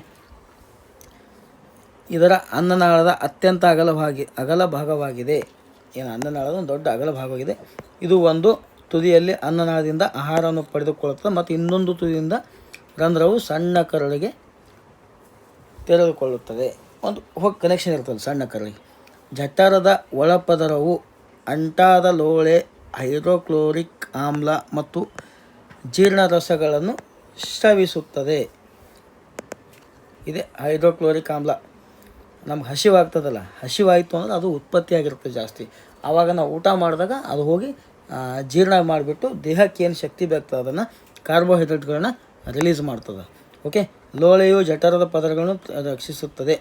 ಇದರ ಅನ್ನನಾಳದ ಅತ್ಯಂತ ಅಗಲ ಭಾಗವಾಗಿದೆ. ಏನು ಅನ್ನನಾಳದ ಒಂದು ದೊಡ್ಡ ಅಗಲ ಭಾಗವಾಗಿದೆ. ಇದು ಒಂದು ತುದಿಯಲ್ಲಿ ಅನ್ನನಾಳದಿಂದ ಆಹಾರವನ್ನು ಪಡೆದುಕೊಳ್ಳುತ್ತದೆ ಮತ್ತು ಇನ್ನೊಂದು ತುದಿಯಿಂದ ರಂಧ್ರವು ಸಣ್ಣ ಕರಳಿಗೆ ತೆರೆದುಕೊಳ್ಳುತ್ತದೆ. ಒಂದು ಕನೆಕ್ಷನ್ ಇರ್ತದೆ ಸಣ್ಣ ಕರಳಿಗೆ. ಜಠರದ ಒಳಪದರವು ಅಂಟಾದ ಲೋಳೆ, ಹೈಡ್ರೋಕ್ಲೋರಿಕ್ ಆಮ್ಲ ಮತ್ತು ಜೀರ್ಣರಸಗಳನ್ನು ಸ್ರವಿಸುತ್ತದೆ. ಇದೆ ಹೈಡ್ರೋಕ್ಲೋರಿಕ್ ಆಮ್ಲ. ನಮ್ಗೆ ಹಸಿವಾಗ್ತದಲ್ಲ, ಹಸಿವಾಯಿತು ಅಂದರೆ ಅದು ಉತ್ಪತ್ತಿಯಾಗಿರ್ತದೆ ಜಾಸ್ತಿ. ಆವಾಗ ನಾವು ಊಟ ಮಾಡಿದಾಗ ಅದು ಹೋಗಿ ಜೀರ್ಣ ಮಾಡಿಬಿಟ್ಟು ದೇಹಕ್ಕೆ ಏನು ಶಕ್ತಿ ಬೇಕಾಗ್ತದೆ ಅದನ್ನು ಕಾರ್ಬೋಹೈಡ್ರೇಟ್ಗಳನ್ನ ರಿಲೀಸ್ ಮಾಡ್ತದೆ. ಓಕೆ. ಲೋಳೆಯು ಜಠರದ ಪದರಗಳನ್ನು ರಕ್ಷಿಸುತ್ತದೆ.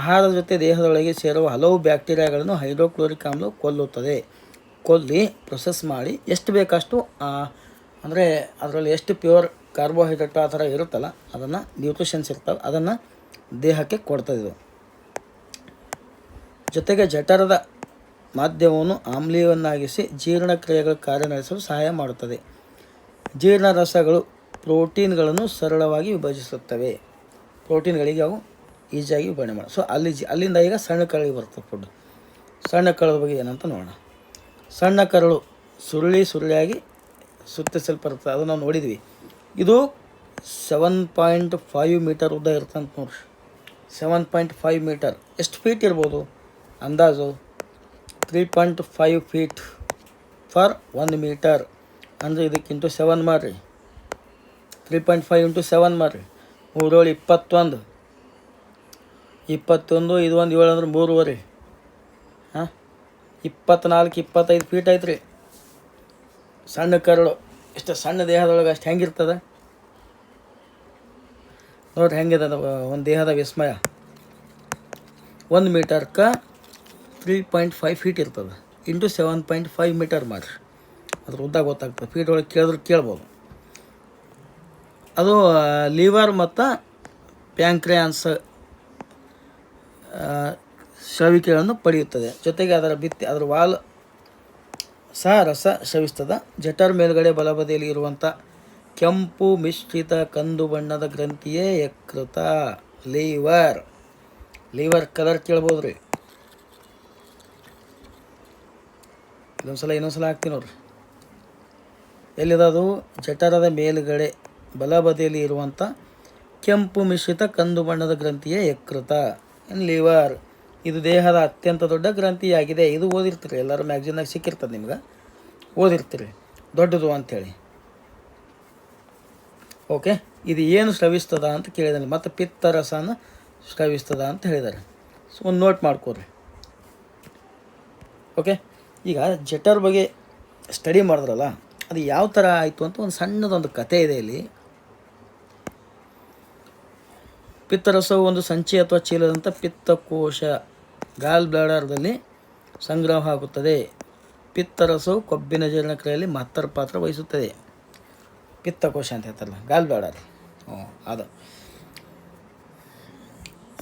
ಆಹಾರದ ಜೊತೆ ದೇಹದೊಳಗೆ ಸೇರುವ ಹಲವು ಬ್ಯಾಕ್ಟೀರಿಯಾಗಳನ್ನು ಹೈಡ್ರೋಕ್ಲೋರಿಕ್ ಆಮ್ಲ ಕೊಲ್ಲಿ ಪ್ರೊಸೆಸ್ ಮಾಡಿ ಎಷ್ಟು ಬೇಕಷ್ಟು ಅಂದರೆ ಅದರಲ್ಲಿ ಎಷ್ಟು ಪ್ಯೂರ್ ಕಾರ್ಬೋಹೈಡ್ರೇಟ್ ಆ ಥರ ಇರುತ್ತಲ್ಲ ಅದನ್ನು ನ್ಯೂಟ್ರಿಷನ್ಸ್ ಇರ್ತವೆ ಅದನ್ನು ದೇಹಕ್ಕೆ ಕೊಡ್ತದೆ. ಜೊತೆಗೆ ಜಠರದ ಮಾಧ್ಯಮವನ್ನು ಆಮ್ಲೀಯವನ್ನಾಗಿಸಿ ಜೀರ್ಣಕ್ರಿಯೆಗಳ ಕಾರ್ಯನಡೆಸಲು ಸಹಾಯ ಮಾಡುತ್ತದೆ. ಜೀರ್ಣರಸಗಳು ಪ್ರೋಟೀನ್ಗಳನ್ನು ಸರಳವಾಗಿ ವಿಭಜಿಸುತ್ತವೆ. ಪ್ರೋಟೀನ್ಗಳಿಗೆ ಅವು ಈಸಿಯಾಗಿ ವಿಭಜನೆ ಮಾಡಿ. ಸೊ ಅಲ್ಲಿಂದ ಈಗ ಸಣ್ಣ ಕರಳಿಗೆ ಬರ್ತದೆ ಫುಡ್. ಸಣ್ಣ ಕರಳ ಬಗ್ಗೆ ಏನಂತ ನೋಡೋಣ. ಸಣ್ಣ ಕರಳು ಸುರುಳಿಯಾಗಿ ಸುತ್ತಿಸಲ್ಪಡುತ್ತದೆ. ಅದು ನಾವು ನೋಡಿದ್ವಿ. ಇದು 7.5 ಮೀಟರ್ ಉದ್ದ ಇರ್ತಂತ ನೋಡ್ರಿ. 7.5 ಮೀಟರ್. ಎಷ್ಟು ಫೀಟ್ ಇರ್ಬೋದು ಅಂದಾಜು? 3.5 ಫೀಟ್ ಫಾರ್ 1 ಮೀಟರ್. ಅಂದರೆ ಇದಕ್ಕೆ ಇಂಟು 7 ಮಾಡಿರಿ. 3.5 ಇಂಟು 7 ಮಾಡಿರಿ. 3 7 21. 21 ಇದು ಒಂದು 7 ಅಂದ್ರೆ 3.5. 24 25 ಫೀಟ್ ಐತ್ರಿ ಸಣ್ಣ ಕರಳು. ಇಷ್ಟು ಸಣ್ಣ ದೇಹದೊಳಗೆ ಅಷ್ಟು ಹೆಂಗಿರ್ತದೆ ನೋಡ್ರಿ. ಹೆಂಗಿದೆ ಒಂದು ದೇಹದ ವಿಸ್ಮಯ. 1 ಮೀಟರ್ಗೆ 3.5 ಫೀಟ್ ಇರ್ತದೆ. ಇಂಟು 7.5 ಮೀಟರ್ ಮಾಡಿರಿ. ಅದ್ರ ಉದ್ದ ಗೊತ್ತಾಗ್ತದೆ. ಫೀಟ್ ಒಳಗೆ ಕೇಳ್ಬೋದು. ಅದು ಲಿವರ್ ಮತ್ತು ಪ್ಯಾಂಕ್ರಿಯಾನ್ಸ್ ಸ್ರವಿಕೆಗಳನ್ನು ಪಡೆಯುತ್ತದೆ. ಜೊತೆಗೆ ಅದರ ವಾಲ್ ಸಹ ರಸ ಸ್ರವಿಸ್ತದೆ. ಜಠರ್ ಮೇಲ್ಗಡೆ ಬಲಬದಿಯಲ್ಲಿ ಇರುವಂಥ ಕೆಂಪು ಮಿಶ್ರಿತ ಕಂದು ಬಣ್ಣದ ಗ್ರಂಥಿಯೇ ಯಕೃತ. ಲಿವರ್ ಕಲರ್ ಕೇಳ್ಬೋದು ರೀ. ಇನ್ನೊಂದ್ಸಲ ಹಾಕ್ತೀನಿ ನೋಡ್ರಿ. ಎಲ್ಲಿದದು? ಜಠರದ ಮೇಲುಗಡೆ ಬಲಬದಿಯಲ್ಲಿ ಇರುವಂಥ ಕೆಂಪು ಮಿಶ್ರಿತ ಕಂದು ಬಣ್ಣದ ಗ್ರಂಥಿಯೇ ಯಕೃತ. ಲಿವರ್ ಇದು ದೇಹದ ಅತ್ಯಂತ ದೊಡ್ಡ ಗ್ರಂಥಿಯಾಗಿದೆ. ಇದು ಓದಿರ್ತೀರಿ ಎಲ್ಲರೂ, ಮ್ಯಾಗ್ಝಿನ್ನಾಗ ಸಿಕ್ಕಿರ್ತದೆ ನಿಮ್ಗೆ, ಓದಿರ್ತೀರಿ ದೊಡ್ಡದು ಅಂಥೇಳಿ. ಓಕೆ. ಇದು ಏನು ಸ್ರವಿಸ್ತದ ಅಂತ ಕೇಳಿದಾನೆ. ಮತ್ತು ಪಿತ್ತರಸನ ಸ್ರವಿಸ್ತದ ಅಂತ ಹೇಳಿದ್ದಾರೆ. ಸೊ ಒಂದು ನೋಟ್ ಮಾಡ್ಕೊಡ್ರಿ. ಓಕೆ. ಈಗ ಜಠರ್ ಬಗ್ಗೆ ಸ್ಟಡಿ ಮಾಡಿದ್ರಲ್ಲ, ಅದು ಯಾವ ಥರ ಆಯಿತು ಅಂತ ಒಂದು ಸಣ್ಣದೊಂದು ಕತೆ ಇದೆ ಇಲ್ಲಿ. ಪಿತ್ತರಸವು ಒಂದು ಸಂಚಿ ಅಥವಾ ಚೀಲದಂಥ ಪಿತ್ತಕೋಶ ಗಾಲ್ ಬ್ಲಾಡರ್ದಲ್ಲಿ ಸಂಗ್ರಹ ಆಗುತ್ತದೆ. ಪಿತ್ತರಸವು ಕೊಬ್ಬಿನ ಜೀರ್ಣಕ್ರಿಯೆಯಲ್ಲಿ ಮಹತ್ತರ ಪಾತ್ರ ವಹಿಸುತ್ತದೆ. ಪಿತ್ತಕೋಶ ಅಂತ ಹೇಳ್ತಾರಲ್ಲ, ಗಾಲ್ ಬ್ಲಾಡರ್. ಅದು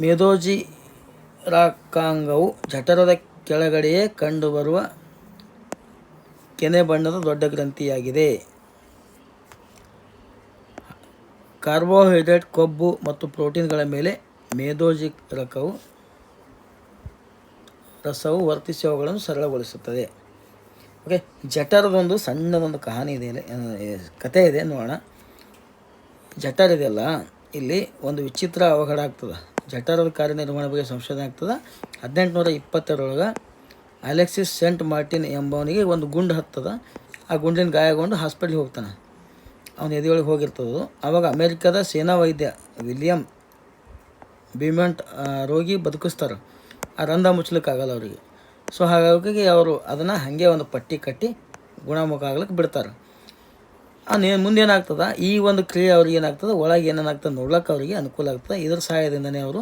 ಮೇದೋಜಿರಾಕಾಂಗವು ಜಠರದ ಕೆಳಗಡೆಯೇ ಕಂಡುಬರುವ ಕೆನೆ ಬಣ್ಣದ ದೊಡ್ಡ ಗ್ರಂಥಿಯಾಗಿದೆ. ಕಾರ್ಬೋಹೈಡ್ರೇಟ್, ಕೊಬ್ಬು ಮತ್ತು ಪ್ರೋಟೀನ್ಗಳ ಮೇಲೆ ಮೇದೋಜಿರಕವು ರಸವು ವರ್ತಿಸಿ ಅವುಗಳನ್ನು ಸರಳಗೊಳಿಸುತ್ತದೆ. ಓಕೆ. ಜಠರದೊಂದು ಸಣ್ಣದೊಂದು ಕಥೆ ಇದೆ ನೋಡೋಣ. ಜಠರ್ ಇದೆಯಲ್ಲ, ಇಲ್ಲಿ ಒಂದು ವಿಚಿತ್ರ ಅವಘಡ ಆಗ್ತದೆ. ಜಠರದ ಕಾರ್ಯನಿರ್ವಹಣೆ ಬಗ್ಗೆ ಸಂಶೋಧನೆ ಆಗ್ತದೆ. 1822 ಅಲೆಕ್ಸಿಸ್ ಸೆಂಟ್ ಮಾರ್ಟಿನ್ ಎಂಬವನಿಗೆ ಒಂದು ಗುಂಡು ಹತ್ತದ. ಆ ಗುಂಡಿನ ಗಾಯಗೊಂಡು ಹಾಸ್ಪಿಟ್ಲಿಗೆ ಹೋಗ್ತಾನೆ. ಅವನ ಎದೆಯೊಳಗೆ ಹೋಗಿರ್ತದೆ. ಆವಾಗ ಅಮೇರಿಕಾದ ಸೇನಾ ವೈದ್ಯ ವಿಲಿಯಂ ಬಿಮೆಂಟ್ ರೋಗಿ ಬದುಕಿಸ್ತಾರೆ, ಆ ರಂಧ್ರ ಮುಚ್ಚಲಿಕ್ಕಾಗಲ್ಲ ಅವರಿಗೆ. ಸೊ ಹಾಗಾಗಿ ಅವರು ಅದನ್ನು ಹಾಗೆ ಒಂದು ಪಟ್ಟಿ ಕಟ್ಟಿ ಗುಣಮುಖ ಆಗ್ಲಿಕ್ಕೆ ಬಿಡ್ತಾರೆ. ಮುಂದೇನಾಗ್ತದೆ, ಈ ಒಂದು ಕ್ರಿಯೆ ಅವ್ರಿಗೆ ಏನಾಗ್ತದೆ, ಒಳಗೆ ಏನೇನಾಗ್ತದೆ ನೋಡ್ಲಿಕ್ಕೆ ಅವರಿಗೆ ಅನುಕೂಲ ಆಗ್ತದೆ. ಇದರ ಸಹಾಯದಿಂದನೇ ಅವರು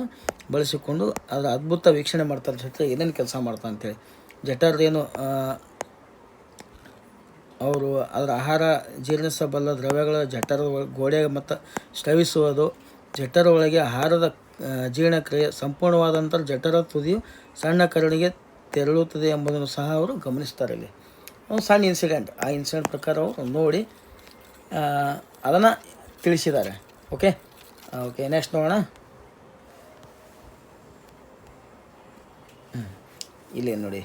ಬಳಸಿಕೊಂಡು ಅದರ ಅದ್ಭುತ ವೀಕ್ಷಣೆ ಮಾಡ್ತಾರೆ. ಜೊತೆ ಏನೇನು ಕೆಲಸ ಮಾಡ್ತಾರೆ ಅಂತೇಳಿ ಜಠರದೇನು ಅವರು ಅದರ ಆಹಾರ ಜೀರ್ಣಿಸಬಲ್ಲ ದ್ರವ್ಯಗಳ ಜಠರದ ಗೋಡೆ ಮತ್ತು ಸ್ರವಿಸುವುದು, ಜಠರ ಒಳಗೆ ಆಹಾರದ ಜೀರ್ಣಕ್ರಿಯೆ ಸಂಪೂರ್ಣವಾದ ನಂತರ ಜಠರ ತುದಿಯು ಸಣ್ಣ ಕರಡಿಗೆ ತೆರಳುತ್ತದೆ ಎಂಬುದನ್ನು ಸಹ ಅವರು ಗಮನಿಸ್ತಾರೆ. ಇಲ್ಲಿ ಒಂದು ಸಣ್ಣ ಇನ್ಸಿಡೆಂಟ್, ಆ ಇನ್ಸಿಡೆಂಟ್ ಪ್ರಕಾರ ಅವರು ನೋಡಿ ಅದನ್ನು ತಿಳಿಸಿದ್ದಾರೆ. ಓಕೆ ನೆಕ್ಸ್ಟ್ ನೋಡೋಣ. ಇಲ್ಲಿ ನೋಡಿ,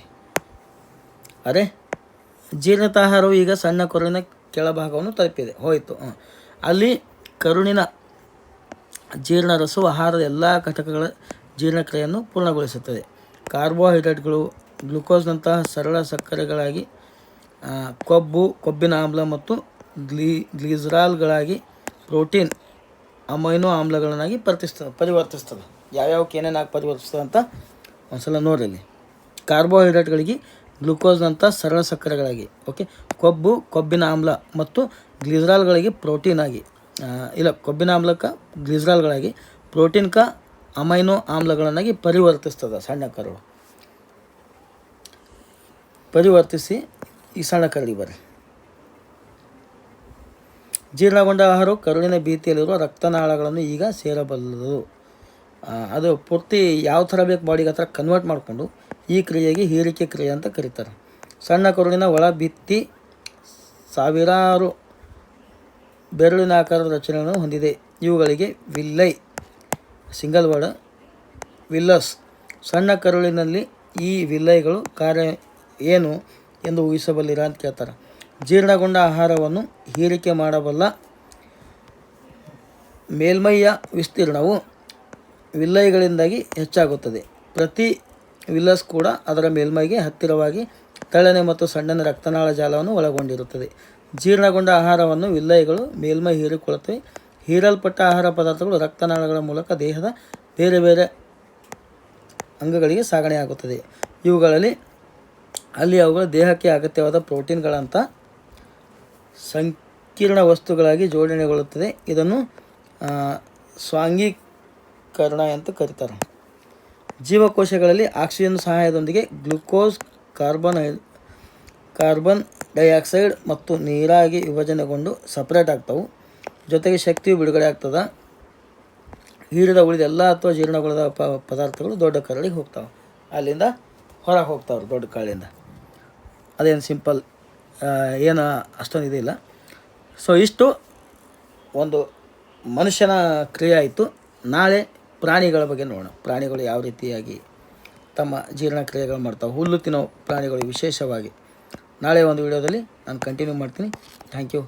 ಜೀರ್ಣಿತ ಆಹಾರವು ಈಗ ಸಣ್ಣ ಕರುಳಿನ ಕೆಳಭಾಗವನ್ನು ತಲುಪಿದೆ, ಹೋಯಿತು. ಅಲ್ಲಿ ಕರುಳಿನ ಜೀರ್ಣರಸವು ಆಹಾರದ ಎಲ್ಲ ಘಟಕಗಳ ಜೀರ್ಣಕ್ರಿಯೆಯನ್ನು ಪೂರ್ಣಗೊಳಿಸುತ್ತದೆ. ಕಾರ್ಬೋಹೈಡ್ರೇಟ್ಗಳು ಗ್ಲುಕೋಸ್ನಂತಹ ಸರಳ ಸಕ್ಕರೆಗಳಾಗಿ, ಕೊಬ್ಬಿನ ಆಮ್ಲ ಮತ್ತು ಗ್ಲಿಸರಾಲ್ಗಳಾಗಿ, ಪ್ರೋಟೀನ್ ಅಮೈನೋ ಆಮ್ಲಗಳನ್ನಾಗಿ ಪರಿವರ್ತಿಸ್ತದೆ. ಯಾವ್ಯಾವಕ್ಕೆ ಏನೇನಾಗಿ ಪರಿವರ್ತಿಸ್ತದೆ ಅಂತ ಒಂದ್ಸಲ ನೋಡಿರಿ. ಕಾರ್ಬೋಹೈಡ್ರೇಟ್ಗಳಿಗೆ ಗ್ಲುಕೋಸ್ನಂಥ ಸರಳ ಸಕ್ಕರೆಗಳಾಗಿ, ಕೊಬ್ಬಿನ ಆಮ್ಲ ಮತ್ತು ಗ್ಲಿಸರಾಲ್ಗಳಿಗೆ ಪ್ರೋಟೀನ್ ಆಗಿ, ಕೊಬ್ಬಿನ ಆಮ್ಲಕ್ಕೆ ಗ್ಲಿಸರಾಲ್ಗಳಾಗಿ, ಪ್ರೋಟೀನ್ಕ ಅಮೈನೋ ಆಮ್ಲಗಳನ್ನಾಗಿ ಪರಿವರ್ತಿಸ್ತದೆ ಸಣ್ಣ ಕರಳು. ಪರಿವರ್ತಿಸಿ ಈ ಸಣ್ಣ ಕರಳಿಗೆ ಬರ್ರಿ. ಜೀರ್ಣಗೊಂಡ ಆಹಾರವು ಕರುಳಿನ ಭೀತಿಯಲ್ಲಿರುವ ರಕ್ತನಾಳಗಳನ್ನು ಈಗ ಸೇರಬಲ್ಲದು. ಅದು ಪೂರ್ತಿ ಯಾವ ಥರ ಬೇಕು ಬಾಡಿಗೆ ಆ ಥರ ಕನ್ವರ್ಟ್ ಮಾಡಿಕೊಂಡು ಈ ಕ್ರಿಯೆಗೆ ಹೀರಿಕೆ ಕ್ರಿಯೆ ಅಂತ ಕರೀತಾರೆ. ಸಣ್ಣ ಕರುಳಿನ ಒಳ ಭಿತ್ತಿ ಸಾವಿರಾರು ಬೆರಳಿನ ಆಕಾರದ ರಚನೆಗಳನ್ನು ಹೊಂದಿದೆ. ಇವುಗಳಿಗೆ ವಿಲ್ಲೈ, ಸಿಂಗಲ್ ವರ್ಡ್ ವಿಲ್ಲಸ್. ಸಣ್ಣ ಕರುಳಿನಲ್ಲಿ ಈ ವಿಲ್ಲೈಗಳು ಕಾರ್ಯ ಏನು ಎಂದು ಊಹಿಸಬಲ್ಲಿರ ಅಂತ ಕೇಳ್ತಾರೆ. ಜೀರ್ಣಗೊಂಡ ಆಹಾರವನ್ನು ಹೀರಿಕೆ ಮಾಡಬಲ್ಲ ಮೇಲ್ಮೈಯ ವಿಸ್ತೀರ್ಣವು ವಿಲ್ಲೈಗಳಿಂದಾಗಿ ಹೆಚ್ಚಾಗುತ್ತದೆ. ಪ್ರತಿ ವಿಲ್ಲಸ್ ಕೂಡ ಅದರ ಮೇಲ್ಮೈಗೆ ಹತ್ತಿರವಾಗಿ ತೆಳ್ಳನೆ ಮತ್ತು ಸಣ್ಣ ರಕ್ತನಾಳ ಜಾಲವನ್ನು ಒಳಗೊಂಡಿರುತ್ತದೆ. ಜೀರ್ಣಗೊಂಡ ಆಹಾರವನ್ನು ವಿಲ್ಲೈಗಳು ಮೇಲ್ಮೈ ಹೀರಿಕೊಳ್ಳುತ್ತವೆ. ಹೀರಲ್ಪಟ್ಟ ಆಹಾರ ಪದಾರ್ಥಗಳು ರಕ್ತನಾಳಗಳ ಮೂಲಕ ದೇಹದ ಬೇರೆ ಬೇರೆ ಅಂಗಗಳಿಗೆ ಸಾಗಣೆಯಾಗುತ್ತದೆ. ಇವುಗಳಲ್ಲಿ ಅವುಗಳು ದೇಹಕ್ಕೆ ಅಗತ್ಯವಾದ ಪ್ರೋಟೀನ್ಗಳಂಥ ಸಂಕೀರ್ಣ ವಸ್ತುಗಳಾಗಿ ಜೋಡಣೆಗೊಳ್ಳುತ್ತದೆ. ಇದನ್ನು ಸ್ವಾಂಗೀಕರಣ ಅಂತ ಕರೀತಾರೆ. ಜೀವಕೋಶಗಳಲ್ಲಿ ಆಕ್ಸಿಜನ್ ಸಹಾಯದೊಂದಿಗೆ ಗ್ಲುಕೋಸ್, ಕಾರ್ಬನ್ ಡೈಆಕ್ಸೈಡ್ ಮತ್ತು ನೀರಾಗಿ ವಿಭಜನೆಗೊಂಡು ಸಪ್ರೇಟ್ ಆಗ್ತವೆ. ಜೊತೆಗೆ ಶಕ್ತಿಯು ಬಿಡುಗಡೆ ಆಗ್ತದೆ. ಹೀರಿದ ಉಳಿದ ಎಲ್ಲ ಅಥವಾ ಜೀರ್ಣಗೊಳಿದ ಪದಾರ್ಥಗಳು ದೊಡ್ಡ ಕರಳಿಗೆ ಹೋಗ್ತಾವೆ, ಅಲ್ಲಿಂದ ಹೊರಗೆ ಹೋಗ್ತಾವ್ರು ದೊಡ್ಡ ಕರಳಿಂದ. ಅದೇನು ಸಿಂಪಲ್ ಏನು ಅಷ್ಟೊಂದು ಇದಿಲ್ಲ. ಸೊ ಇಷ್ಟು ಒಂದು ಮನುಷ್ಯನ ಕ್ರಿಯೆ ಆಯಿತು. ನಾಳೆ ಪ್ರಾಣಿಗಳ ಬಗ್ಗೆ ನೋಡೋಣ. ಪ್ರಾಣಿಗಳು ಯಾವ ರೀತಿಯಾಗಿ ತಮ್ಮ ಜೀರ್ಣಕ್ರಿಯೆಗಳು ಮಾಡ್ತಾವೆ, ಹುಲ್ಲು ತಿನ್ನೋ ಪ್ರಾಣಿಗಳು ವಿಶೇಷವಾಗಿ. ನಾಳೆ ಒಂದು ವಿಡಿಯೋದಲ್ಲಿ ನಾನು ಕಂಟಿನ್ಯೂ ಮಾಡ್ತೀನಿ. Thank you.